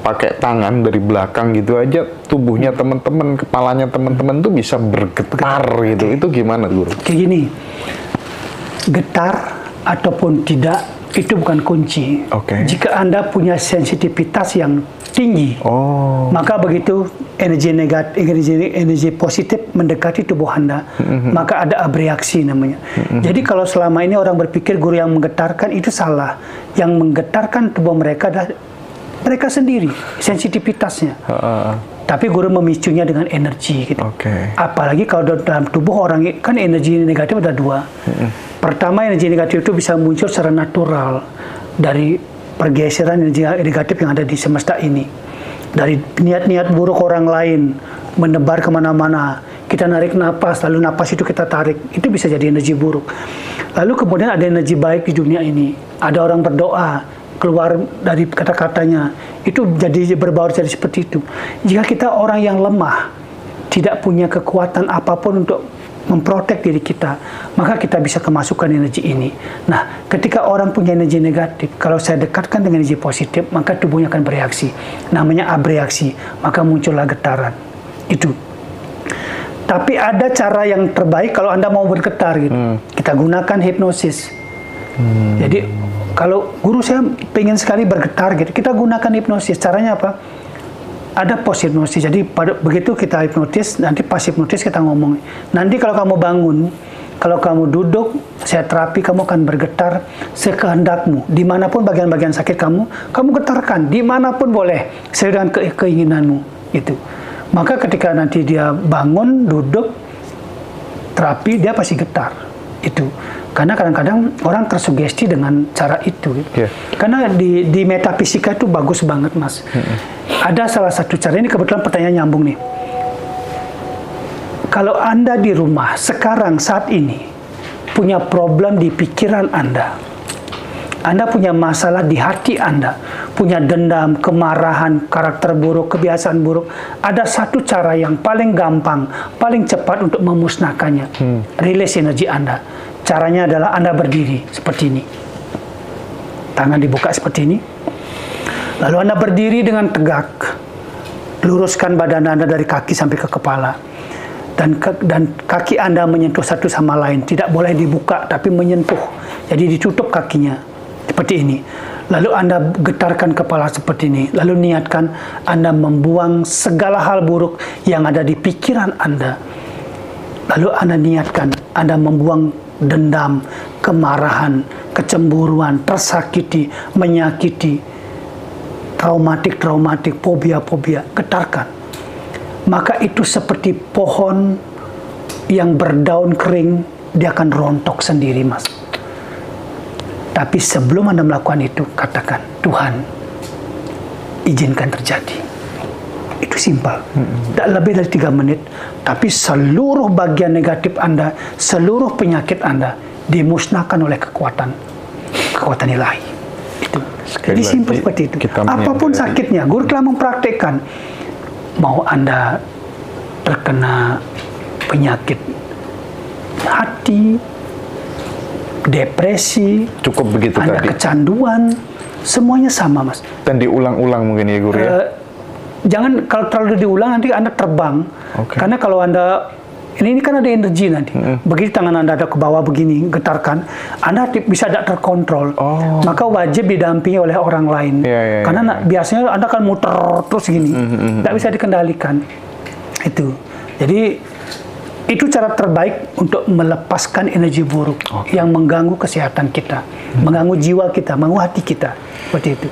pakai tangan dari belakang gitu aja, tubuhnya teman-teman, kepalanya teman-teman tuh bisa bergetar gitu. Itu gimana, Guru? Kayak gini, getar ataupun tidak itu bukan kunci. Jika Anda punya sensitivitas yang tinggi, maka begitu energi negatif, energi positif mendekati tubuh Anda, maka ada abreaksi namanya. Jadi kalau selama ini orang berpikir Guru yang menggetarkan, itu salah. Yang menggetarkan tubuh mereka adalah mereka sendiri, sensitivitasnya. Tapi Guru memicunya dengan energi gitu. Apalagi kalau dalam tubuh orang, kan energi negatif ada 2. Pertama, energi negatif itu bisa muncul secara natural dari pergeseran energi negatif yang ada di semesta ini. Dari niat-niat buruk orang lain menebar kemana-mana. Kita narik napas, lalu napas itu kita tarik. Itu bisa jadi energi buruk. Lalu kemudian ada energi baik di dunia ini. Ada orang berdoa, keluar dari kata-katanya. Itu jadi berbaur jadi seperti itu. Jika kita orang yang lemah, tidak punya kekuatan apapun untuk memprotek diri kita, maka kita bisa kemasukan energi ini. Nah, ketika orang punya energi negatif, kalau saya dekatkan dengan energi positif, maka tubuhnya akan bereaksi. Namanya abreaksi, maka muncullah getaran. Itu. Tapi ada cara yang terbaik kalau Anda mau bergetar gitu. Kita gunakan hipnosis. Jadi, kalau Guru saya pengen sekali bergetar gitu, kita gunakan hipnosis. Caranya apa? Ada pos hipnosis. Jadi begitu kita hipnotis, nanti pas hipnotis kita ngomong. Nanti kalau kamu bangun, kalau kamu duduk, saya terapi, kamu akan bergetar sekehendakmu. Dimanapun bagian-bagian sakit kamu getarkan. Dimanapun boleh, sesuai dengan keinginanmu. Itu. Maka ketika nanti dia bangun, duduk, terapi, dia pasti getar. Itu. Karena kadang-kadang orang tersugesti dengan cara itu. Karena di metafisika itu bagus banget, Mas. Ada salah satu cara, ini kebetulan pertanyaan nyambung nih. Kalau Anda di rumah sekarang saat ini punya problem di pikiran Anda punya masalah di hati Anda, punya dendam, kemarahan, karakter buruk, kebiasaan buruk, ada satu cara yang paling gampang, paling cepat untuk memusnahkannya. Rilis energi Anda. Caranya adalah Anda berdiri seperti ini. Tangan dibuka seperti ini. Lalu Anda berdiri dengan tegak. Luruskan badan Anda dari kaki sampai ke kepala. Dan kaki Anda menyentuh satu sama lain. Tidak boleh dibuka, tapi menyentuh. Jadi ditutup kakinya. Seperti ini. Lalu Anda getarkan kepala seperti ini. Lalu niatkan Anda membuang segala hal buruk yang ada di pikiran Anda. Lalu Anda niatkan Anda membuang dendam, kemarahan, kecemburuan, tersakiti, menyakiti, traumatik, fobia, getarkan. Maka itu seperti pohon yang berdaun kering, dia akan rontok sendiri, Mas. Tapi sebelum Anda melakukan itu, katakan, Tuhan, izinkan terjadi. Itu simpel. Tidak lebih dari 3 menit, tapi seluruh bagian negatif Anda, seluruh penyakit Anda, dimusnahkan oleh kekuatan ilahi. Itu. Jadi simpel seperti itu. Apapun sakitnya, guru telah mempraktekkan. Mau Anda terkena penyakit hati, depresi, cukup begitu Anda tadi. Kecanduan, semuanya sama, Mas. Dan diulang-ulang mungkin ya, guru ya. Jangan kalau terlalu diulang nanti Anda terbang. Karena kalau Anda ini kan ada energi nanti. Begitu tangan Anda ada ke bawah begini, getarkan, Anda bisa tidak terkontrol. Maka wajib didampingi oleh orang lain. Karena biasanya Anda kan muter terus gini, tidak bisa dikendalikan. Itu. Jadi itu cara terbaik untuk melepaskan energi buruk yang mengganggu kesehatan kita, mengganggu jiwa kita, mengganggu hati kita. Seperti itu.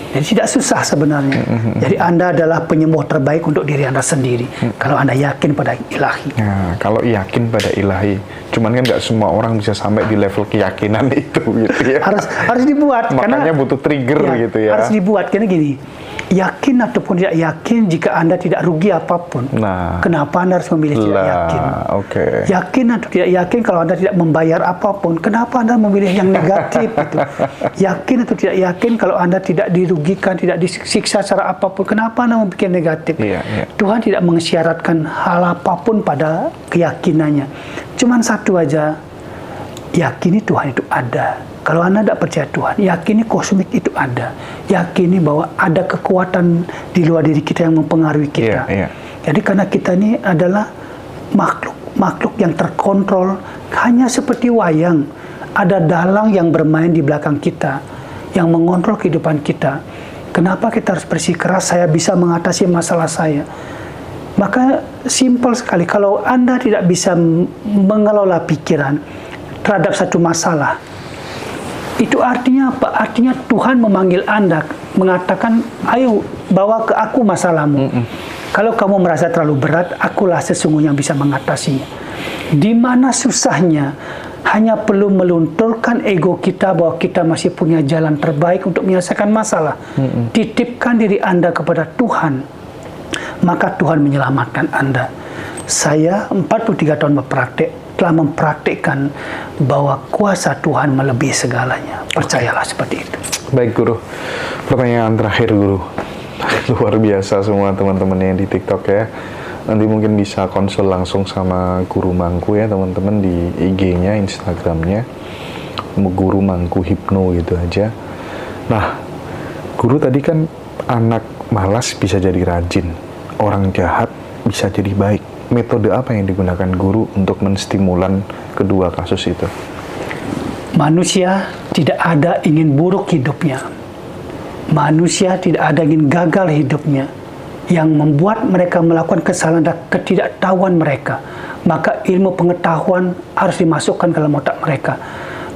Jadi tidak susah sebenarnya. Jadi Anda adalah penyembuh terbaik untuk diri Anda sendiri. Kalau Anda yakin pada ilahi. Nah, kalau yakin pada ilahi, cuman kan nggak semua orang bisa sampai di level keyakinan itu, gitu ya. Harus dibuat. Makanya butuh trigger gitu ya. Harus dibuat. Karena gini, yakin ataupun tidak yakin, jika Anda tidak rugi apapun, kenapa Anda harus memilih tidak yakin? Yakin atau tidak yakin, kalau Anda tidak membayar apapun, kenapa Anda memilih yang negatif? Gitu. Yakin atau tidak yakin, kalau Anda tidak dirugikan, tidak disiksa secara apapun, kenapa Anda membuat negatif? Tuhan tidak mengisyaratkan hal apapun pada keyakinannya. Cuman satu aja, yakini Tuhan itu ada. Kalau Anda tidak percaya Tuhan, yakini kosmik itu ada. Yakini bahwa ada kekuatan di luar diri kita yang mempengaruhi kita. Jadi karena kita ini adalah makhluk yang terkontrol, hanya seperti wayang. Ada dalang yang bermain di belakang kita, yang mengontrol kehidupan kita. Kenapa kita harus bersikeras, saya bisa mengatasi masalah saya? Maka simpel sekali, kalau Anda tidak bisa mengelola pikiran terhadap satu masalah, itu artinya apa? Artinya Tuhan memanggil Anda, mengatakan, ayo bawa ke aku masalahmu. Kalau kamu merasa terlalu berat, akulah sesungguhnya yang bisa mengatasinya. Di mana susahnya, hanya perlu melunturkan ego kita bahwa kita masih punya jalan terbaik untuk menyelesaikan masalah. Titipkan diri Anda kepada Tuhan, maka Tuhan menyelamatkan Anda. Saya 43 tahun berpraktek, telah mempraktikkan bahwa kuasa Tuhan melebihi segalanya. Percayalah seperti itu. Baik, Guru. Pertanyaan terakhir, Guru. Luar biasa semua teman-teman yang di TikTok ya. Nanti mungkin bisa konsul langsung sama Guru Mangku ya, teman-teman, di IG-nya, Instagram-nya. Guru Mangku Hipno gitu aja. Nah, Guru tadi kan anak malas bisa jadi rajin, orang jahat bisa jadi baik. Metode apa yang digunakan Guru untuk menstimulan kedua kasus itu? Manusia tidak ada ingin buruk hidupnya. Manusia tidak ada ingin gagal hidupnya. Yang membuat mereka melakukan kesalahan adalah ketidaktahuan mereka. Maka ilmu pengetahuan harus dimasukkan ke dalam otak mereka.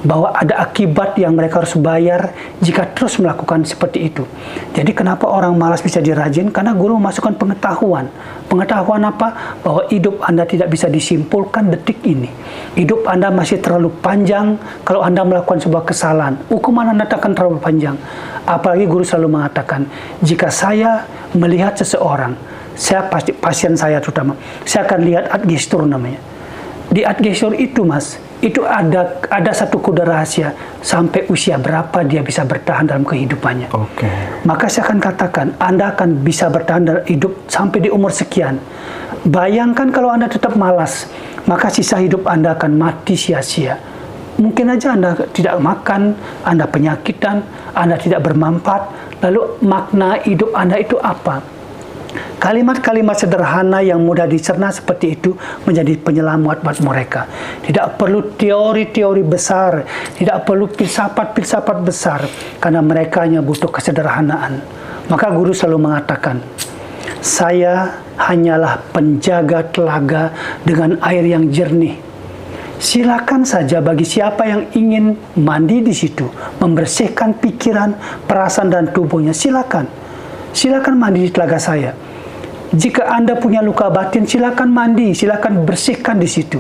Bahwa ada akibat yang mereka harus bayar jika terus melakukan seperti itu. Jadi kenapa orang malas bisa dirajin? Karena Guru memasukkan pengetahuan. Pengetahuan apa? Bahwa hidup Anda tidak bisa disimpulkan detik ini. Hidup Anda masih terlalu panjang kalau Anda melakukan sebuah kesalahan. Hukuman Anda akan terlalu panjang. Apalagi Guru selalu mengatakan, jika saya melihat seseorang, saya pasti, pasien saya terutama, saya akan lihat adgestur namanya. Di adgestur itu, Mas, itu ada satu kode rahasia sampai usia berapa dia bisa bertahan dalam kehidupannya. Maka saya akan katakan, Anda akan bisa bertahan dalam hidup sampai di umur sekian. Bayangkan kalau Anda tetap malas, maka sisa hidup Anda akan mati sia-sia. Mungkin aja Anda tidak makan, Anda penyakitan, Anda tidak bermanfaat. Lalu makna hidup Anda itu apa? Kalimat-kalimat sederhana yang mudah dicerna seperti itu menjadi penyelamat buat mereka. Tidak perlu teori-teori besar, tidak perlu filsafat-filsafat besar, karena mereka hanya butuh kesederhanaan. Maka guru selalu mengatakan, saya hanyalah penjaga telaga dengan air yang jernih. Silakan saja bagi siapa yang ingin mandi di situ, membersihkan pikiran, perasaan, dan tubuhnya. Silakan mandi di telaga saya. Jika Anda punya luka batin, silakan mandi, silakan bersihkan di situ.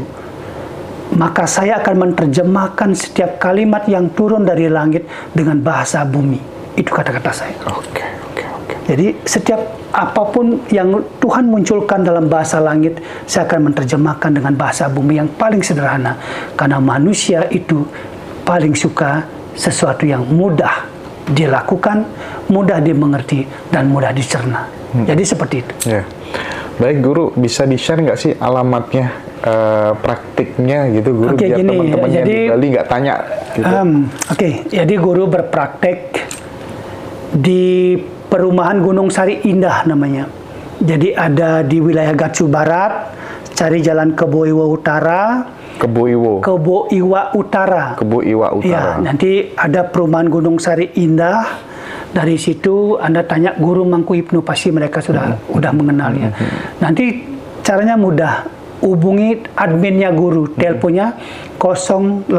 Maka saya akan menerjemahkan setiap kalimat yang turun dari langit dengan bahasa bumi. Itu kata-kata saya. Oke. Jadi setiap apapun yang Tuhan munculkan dalam bahasa langit, saya akan menerjemahkan dengan bahasa bumi yang paling sederhana. Karena manusia itu paling suka sesuatu yang mudah dilakukan, mudah dimengerti, dan mudah dicerna. Jadi seperti itu. Ya. Baik Guru, bisa di-share nggak sih alamatnya, praktiknya gitu Guru, biar teman-temannya di Bali nggak tanya gitu. Jadi Guru berpraktek di Perumahan Gunung Sari Indah namanya. Jadi ada di wilayah Gatsu Barat, cari jalan Kebo Iwa Utara. Kebo Iwa Utara. Ya, nanti ada Perumahan Gunung Sari Indah. Dari situ Anda tanya Guru Mangku Hipno, pasti mereka sudah mengenalnya. Nanti caranya mudah, hubungi adminnya Guru, teleponnya 081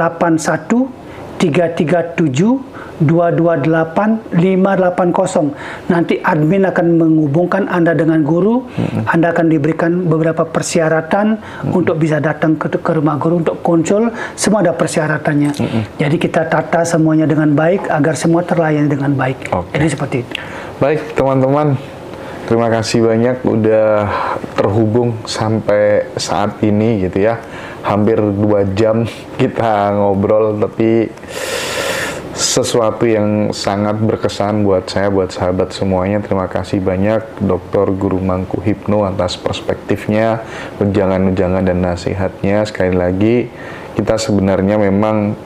337 228 580. Nanti admin akan menghubungkan Anda dengan Guru. Anda akan diberikan beberapa persyaratan untuk bisa datang ke rumah Guru untuk konsul. Semua ada persyaratannya. Jadi kita tata semuanya dengan baik agar semua terlayani dengan baik. Jadi seperti itu. Baik teman-teman, terima kasih banyak udah terhubung sampai saat ini gitu ya. Hampir 2 jam kita ngobrol, tapi sesuatu yang sangat berkesan buat saya, buat sahabat semuanya. Terima kasih banyak Dr. Guru Mangku Hipno atas perspektifnya, ujangan-ujangan dan nasihatnya. Sekali lagi, kita sebenarnya memang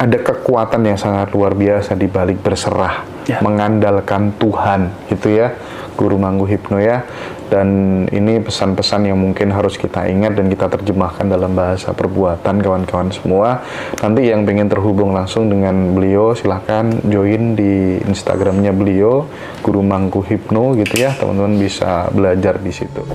ada kekuatan yang sangat luar biasa di balik berserah, mengandalkan Tuhan, gitu ya, Guru Mangku Hipno ya. Dan ini pesan-pesan yang mungkin harus kita ingat dan kita terjemahkan dalam bahasa perbuatan kawan-kawan semua. Nanti yang pengen terhubung langsung dengan beliau, silahkan join di Instagramnya beliau, Guru Mangku Hipno gitu ya, teman-teman bisa belajar di situ.